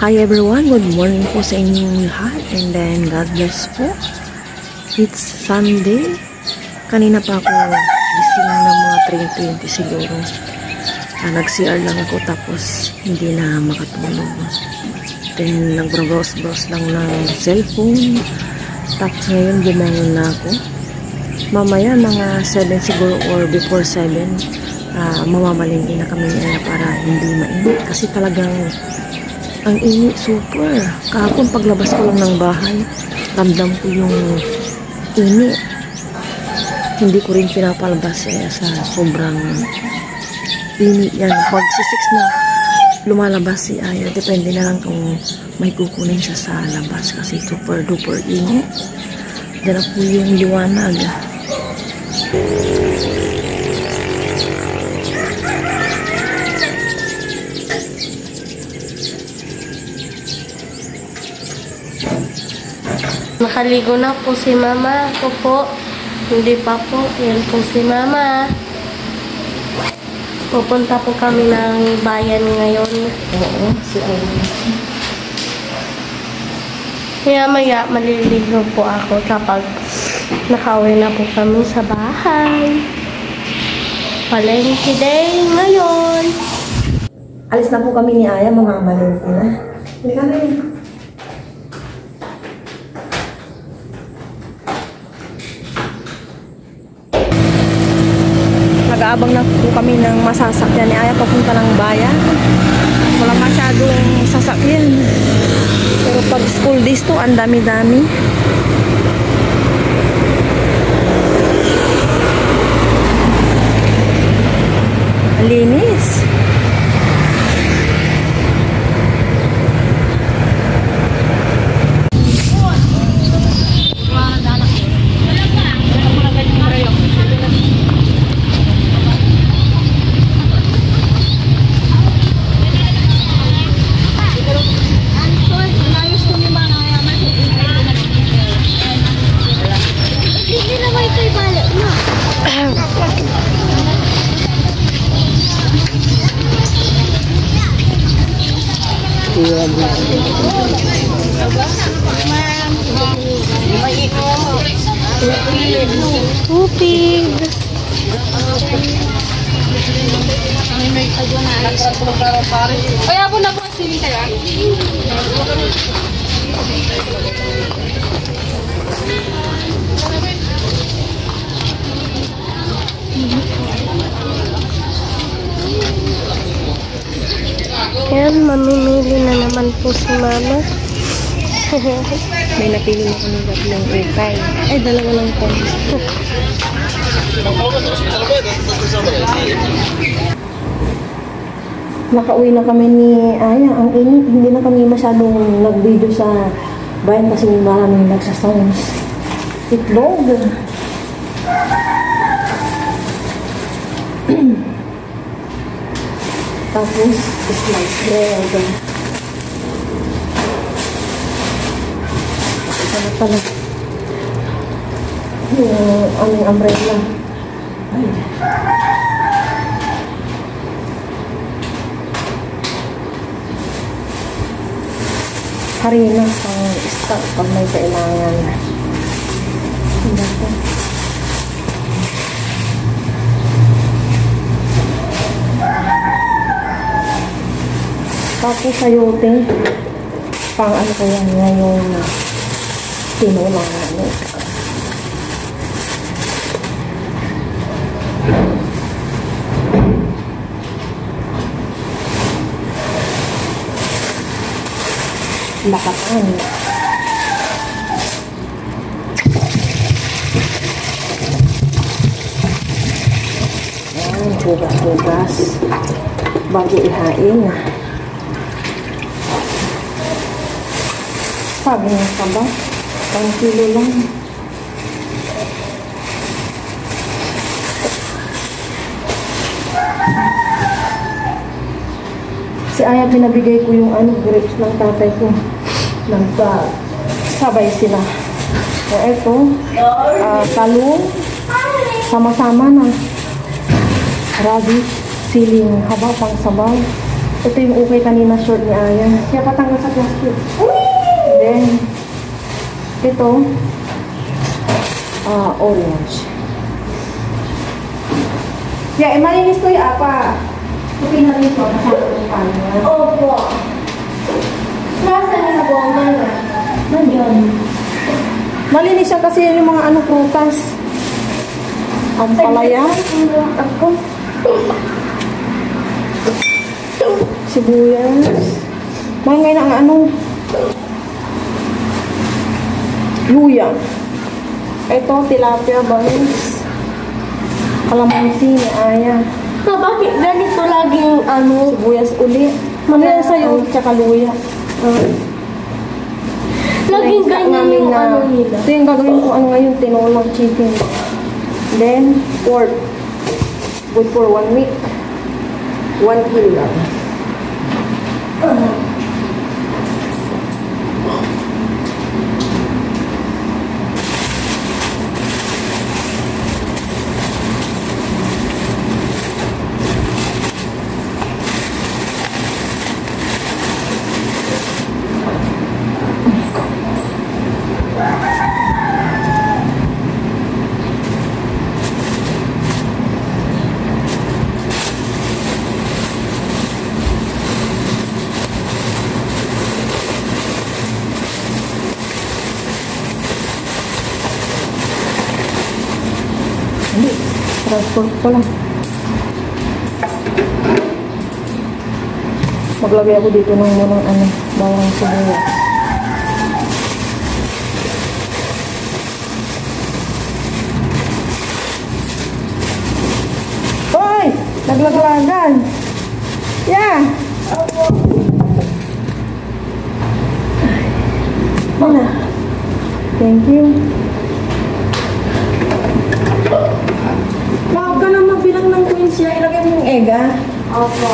Hi everyone, good morning po sa inyong lahat and then God bless po. It's Sunday. Kanina pa ako gising ng mga 3:20 siguro. Nag-CR lang ako tapos hindi na makatulog. Then nag-browse lang ng cellphone. Tapos ngayon bumangon na ako. Mamaya mga 7 siguro or before 7 mamamalingki na kami para hindi mainit kasi talagang ang init super. Kahapon paglabas ko lang ng bahay ramdam ko yung init, hindi ko rin pinapalabas sa sobrang init yan. Pag si 6 na lumalabas si Aya, depende na lang kung may kukunin siya sa labas kasi super duper init. Dala po yung liwanag. Nakaligo na po si Mama. Ako po. Hindi pa po. Yan po si Mama. Pupunta po kami ng bayan ngayon. Oo, si Aya. Maya maliligo po ako kapag nakauwi na po kami sa bahay. Palengke day ngayon. Alis na po kami ni Aya, mamamalingki na. Hindi ka na rin. Nag-aabang na po kami ng masasakyan ni Aya papunta ng bayan. Wala masyadong sasakyan. Pero pag school days to, ang dami-dami. Linis. Upig. Kaya po na po siling kaya. Yan, mamimili na naman po si Mama. May napili mo kami tatlong ukay. Ay, dalawa lang po. Nakauwi na kami ni Aya. Ang init, hindi na kami masyadong nag-video sa bayan kasi maraming nagsasounds. Itlog. Tapos, slice bread. Ito na pala. Yung aming umbrella. Ay. Harina pang stock pag may kailangan. Hindi po. Tapos sayote. Pang ano ko yan ngayong tinulang ano. Lakatan. Yan, hugas-hugas bago ihain. Sabi niya pa ba? 1 kilo lang. Si Aya, pinabigay ko yung grapes ng tatay ko. Nagkasabay sila. So, eto, talong, sama-sama na. Radish, siling haba pang sabaw. Ito yung okay kanina short ni Aya. Kaya patanggal sa plastic. Then, ito, orange. Yeah, malinis to yung apa. Okay na rin po. Opo. Nasaan yung nabuwaman na? Nandiyan. Malinis siya kasi yung mga prutas. Ang palaya. Ako. Sibuyas. Mga ngayon ang luya. Ito, tilapia, bangis. Kalamansi ni Aya. Bakit ganito laging Sibuyas uli. Mamaya sa'yo, tsaka luya. laging ganyan yung nila. Ito yung gagawin ko ngayon, tinolang chicken. Then, pork. Good for 1 week. 1 kilo lang. Hindi, transport ko lang. Maglagay ako dito ng bawang sibuyas. Hoy! Naglaglagan! Yeah! Ano? Thank you. Huwag ka na magbilang ng queens niya. Ilagay mo yung egg, ha? Opo.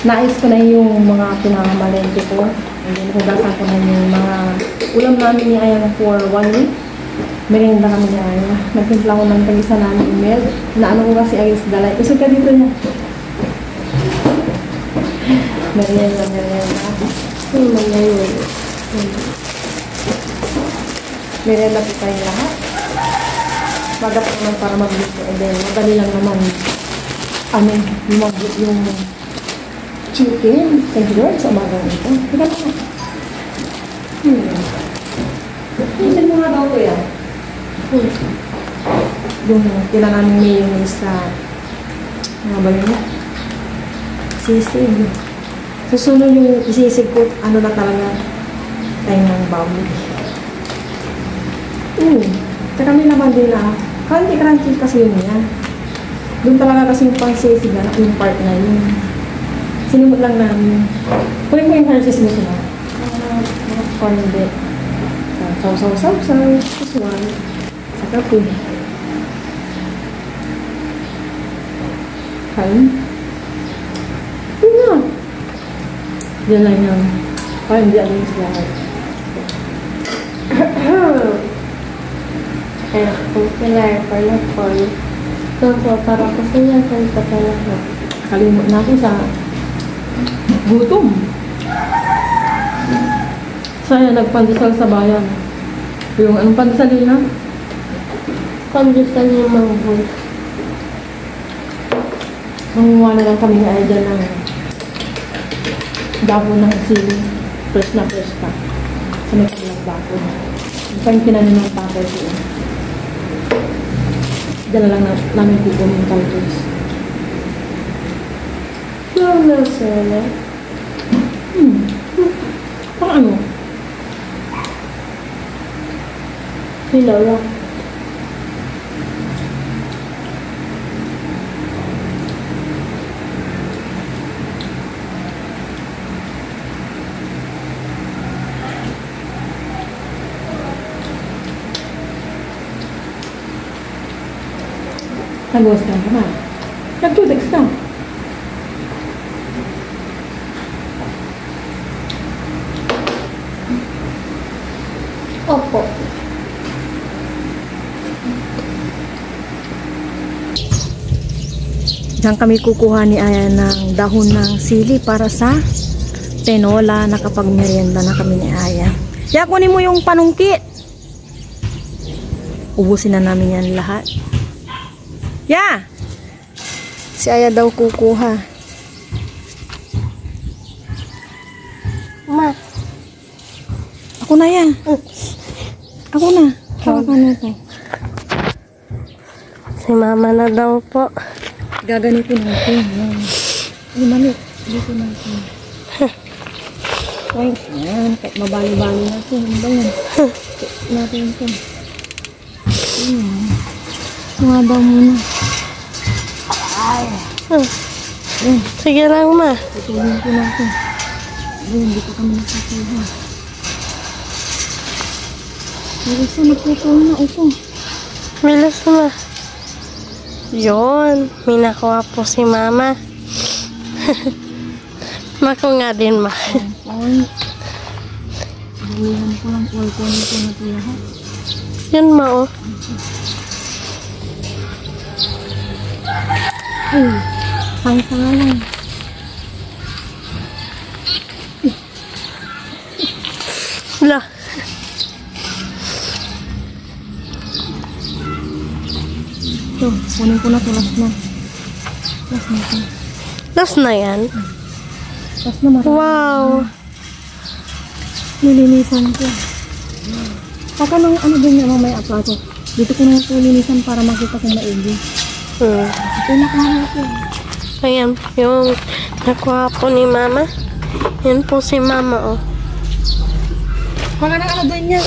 Nais ko na yung mga pinakamalente ko. And then, hugasan ko na yung mga ulam namin ni Aya for 1 week. Merienda kami ni Aya. Nagtimpla ko ng tagisa namin email. Naano ko kasi ayos dalay. Isog ka dito niya. Merienda. Merienda po tayo lahat. Magap naman para magluto. And then, madali lang naman. Yung chicken. Thank you Lord sa umagang ito. Tika na. Hintin mo nga daw ko yan. Yung kailangan mayonnaise sa ba yun? Sisig. Susunod yung isisig ko, na talaga tayo ng baboy. Tsaka may naman din crunchy kasi yun yan. Doon talaga kasi yung pangsisig yung part na yun. Sinimot lang namin. Kunin ko yung harness mo sila. Pande. Saw. This one. Saka po. Kain. Yun na. Yan lang yan. Parang hindi ako yung lahat. Kaya kung kailangan pala po. So, para kasi niya sa talaga. Kalimut na ako sa gutom. Saya nagpandesal sa bayan. Yung anong pandesal nila? Pandesal yung manghod. Manguha na lang kami ng idea ng dabo ng sili. Fresh na fresh pa. Sa may kanilang bako. Yung pang kinanin ng paper siya. Diyan na lang namin kukunin yung cultures. Ano sana? Pang ano? Hilala. Nag-host ka naman. Nag-2-text ka. Opo. Diyan kami kukuha ni Aya ng dahon ng sili para sa tinola. Nakapag-merienda na kami ni Aya. Ya, kunin mo yung panungkit. Ubusin na namin yan lahat. Ya! Si Aya daw kukuha. Ma. Ako na yan. Ako na. Hawakan mo ito. Si mama na daw po. Gaganitin natin. Ay, mali. Dito natin. Ay, yan. Kahit mabali-bali natin. Ano ba yan? Natin ito. Mga daw muna. Ay. Sige lang, ma. Tutulin ko natin. Hindi pa kami nakakuha. Marisa, nagputol na ito. Bilis, ma. Yun. May nakuha po si mama. Mako nga din, ma. Ay. Dalihan ko lang. Kunin ko na ito lahat. Yun, ma, oh. Ay. Sanga lang. Wala. Ito, kunin ko na ito. Last na. Last na ito. Last na yan. Last na marami. Wow. Nilinisan ko. Saka nang ano din niya mamaya apato. Dito ko na ito linisan para makita kong maigi. Ito nakahanap ko. Ayan, yung nakuha po ni mama. Yan po si mama, oh. Mga nang ano din niya.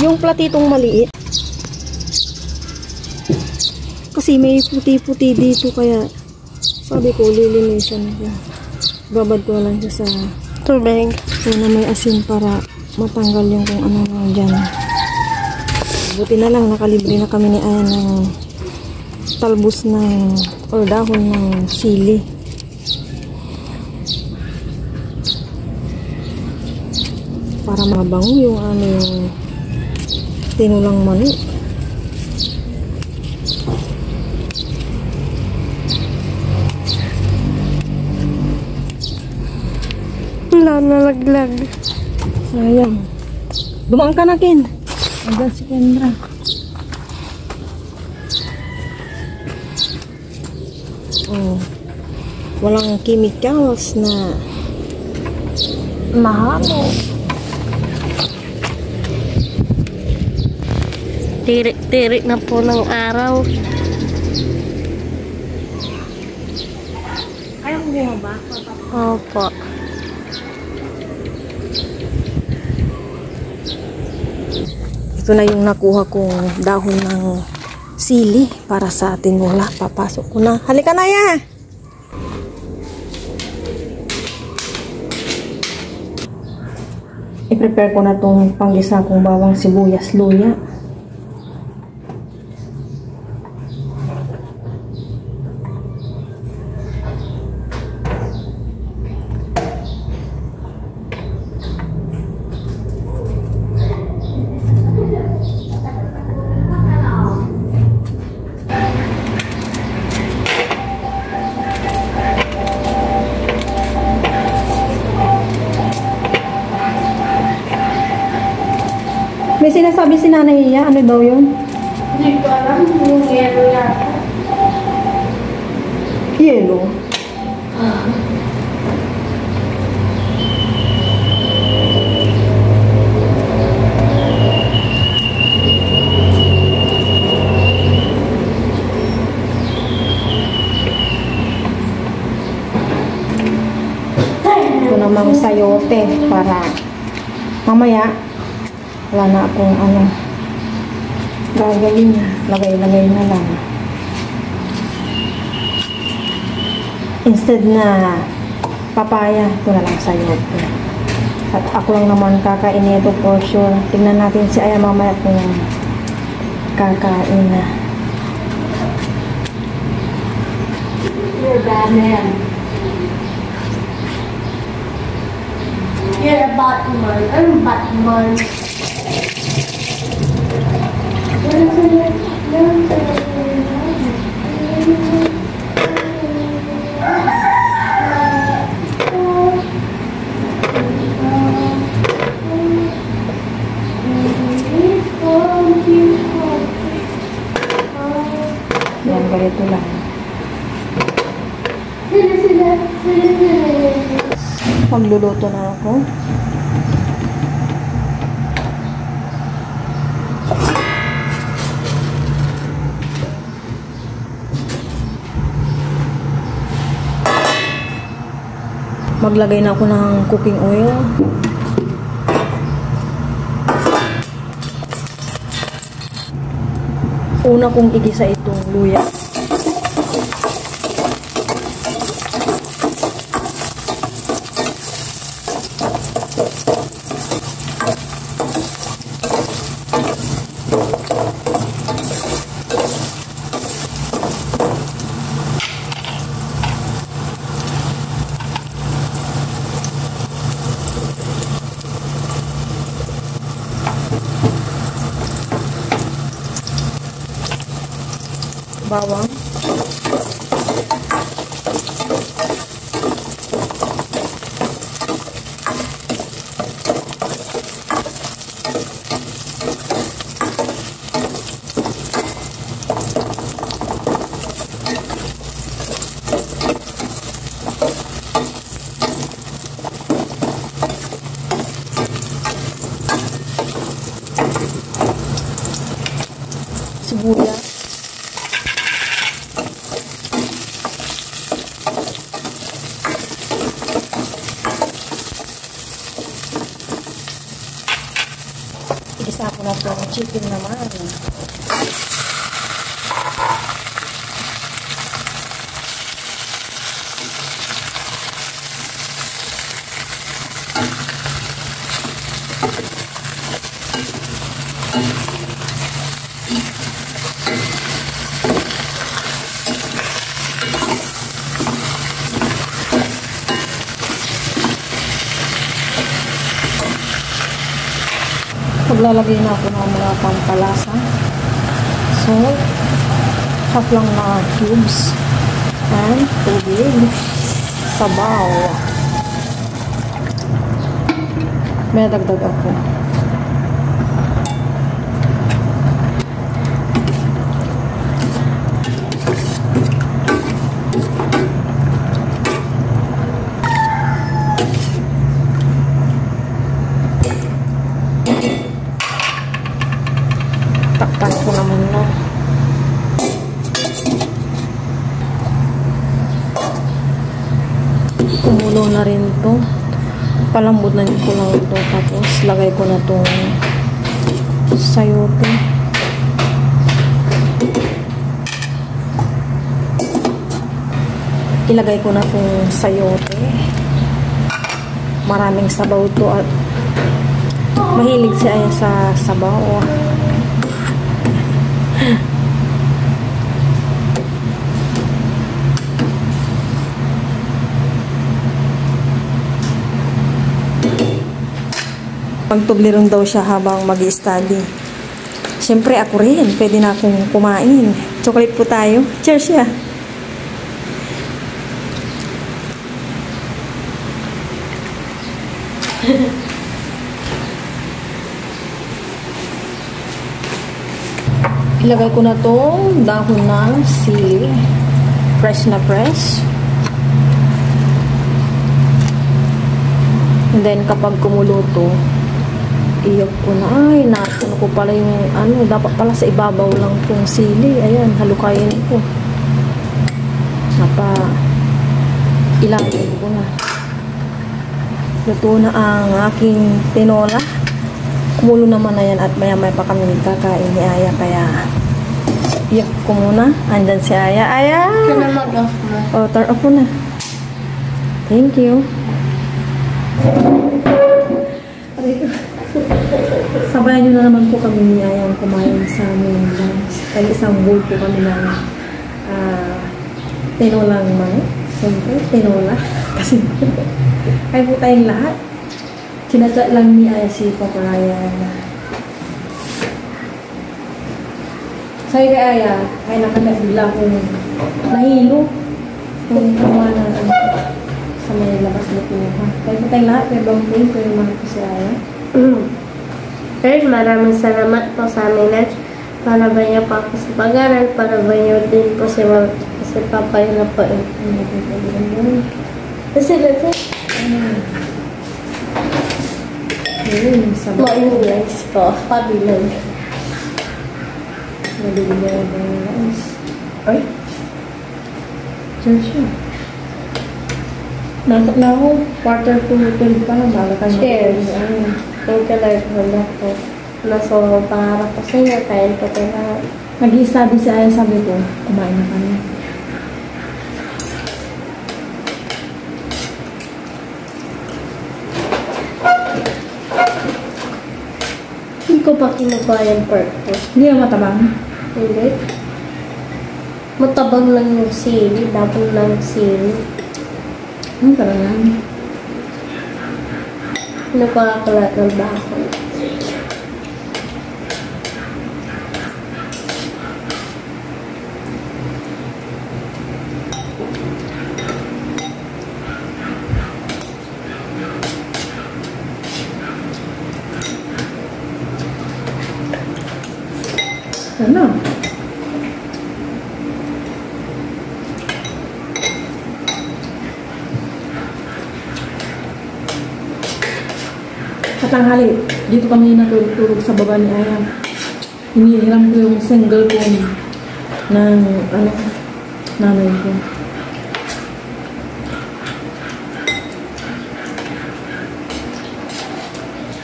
Yung platitong maliit. Kasi may puti-puti dito kaya sabi ko lilinisan ko. Babad ko lang siya sa Tubig. na may asin para matanggal yung kung ano na dyan. Buti na lang nakalibre na kami ni Aya ng talbos ng o dahon ng sili. Para mabango yung aming tinulang mani. Wala, nalaglag. Sayang. Dumaan ka na, Ken. Hanggang si Kendra. Oh. Walang chemicals na mahalo. Tirik-tirik na po ng araw. Ayaw mo bumaba? Opo. Ito na yung nakuha kong dahon ng sili para sa tinola. Papasok ko na. Halika na, ya! I-prepare ko na itong panggisa kong bawang sibuyas, luya. May sinasabi si Nanay Iya, ano daw yun? Hindi ko alam yung yellow yata. Yelo. Ito namang sayote para mamaya wala na akong ano gagawin, lagay-lagay na lang instead na papaya, ito na lang sayote. At ako lang naman kakain ito for sure. Tingnan natin si Aya mamaya kung kakain na. You're a bad man. You're a Batman. I'm Batman. ito lang. Magluluto na ako. Maglagay na ako ng cooking oil. Una kong igisa itong luya. Bawang. Sibuyas. Igisa ko na itong chicken naman. Maglalagay na ako ng mga pampalasa. Salt, half lang na cubes, and tubig, sabaw. May dagdag ako. Takpan ko naman na. Kumulo na rin to. Palambutan ko lang ito. Tapos lagay ko na itong sayote. Ilagay ko na itong sayote. Maraming sabaw to at mahilig siya sa sabaw. Magtubli daw siya habang mag-i-study. Siyempre ako rin, pwede na akong kumain. Chocolate po tayo. Cheers siya. Ilagay ko na itong dahon ng sili. Fresh na fresh. And then, kapag kumulo to, iyok ko na. Ay, natin ko pala yung ano. Dapat pala sa ibabaw lang itong sili. Ayan, halukayin ko. Ilagay ko na. Luto na ang aking tinola. Kumulo naman na yan at maya-maya pa kami kakain ni Aya. Kaya, iyok ko muna. Andyan si Aya. Aya! Kaya mag-off na. Oh, turn off na. Thank you. Sabayan nyo na naman po kami ni Ayang kumain sa aming lunch. Kaya isang bowl po kami ng tinolang manok. Siyempre, tinola. Kasi kaya po tayong lahat. Sinadya lang ni Aya si Papa Ryan. Sabi kay Aya, ay nakadabila kung nahilo. Kung kumana sa may labas na po. Kaya po tayong lahat. Kaya bang po yung mga po si Aya. Guys, maraming salamat po sa aming lunch. Para ba niya pa ako sa pag-aral? Para ba niya din po si Papa yun na po eh. Kasi ma-English po. Kabilang. Nabibigyan ng rice. Ay! Diyan siya. Nakot na ako. Quarter to 12 pa lang. Bago tayo Cheers. matulog. Thank you, Lord. Wala po. Nasa pangarap ko sa inyo. Kain ko tayo. Nag-i-study si Aya, sabi ko, kumain na kami. Hindi ko pa kinukuha yung pork ko. Hindi na matabang. Hindi. Matabang lang yung sili. Dabong lang yung sili. Ano talaga? Kinukuha ko lahat ng bakon. Ano? Katanghali, dito kami natulog sa baba ni Aya. Hinihiram ko yung single phone ng nanay ko.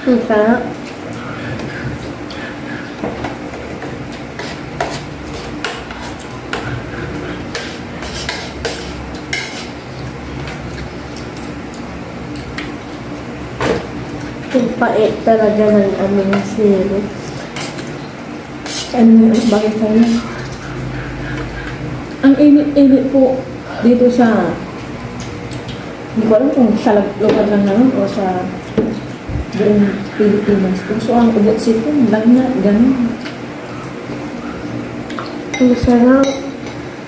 Ang sarap. Ang pait talaga ng aming sili. Ano yung bagay sa'yo? Ang init-init po dito sa, hindi ko alam kung sa lugar lang naman o sa buong Pilipinas. So, ang ubot sito, lang na, ganun. Ang sarap.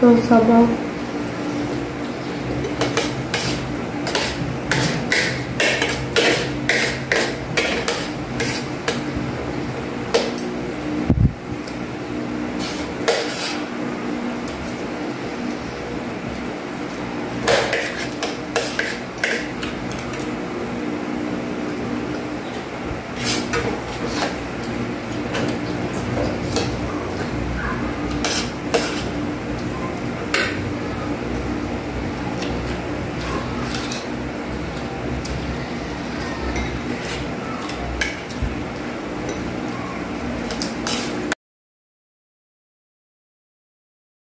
Ang sabaw.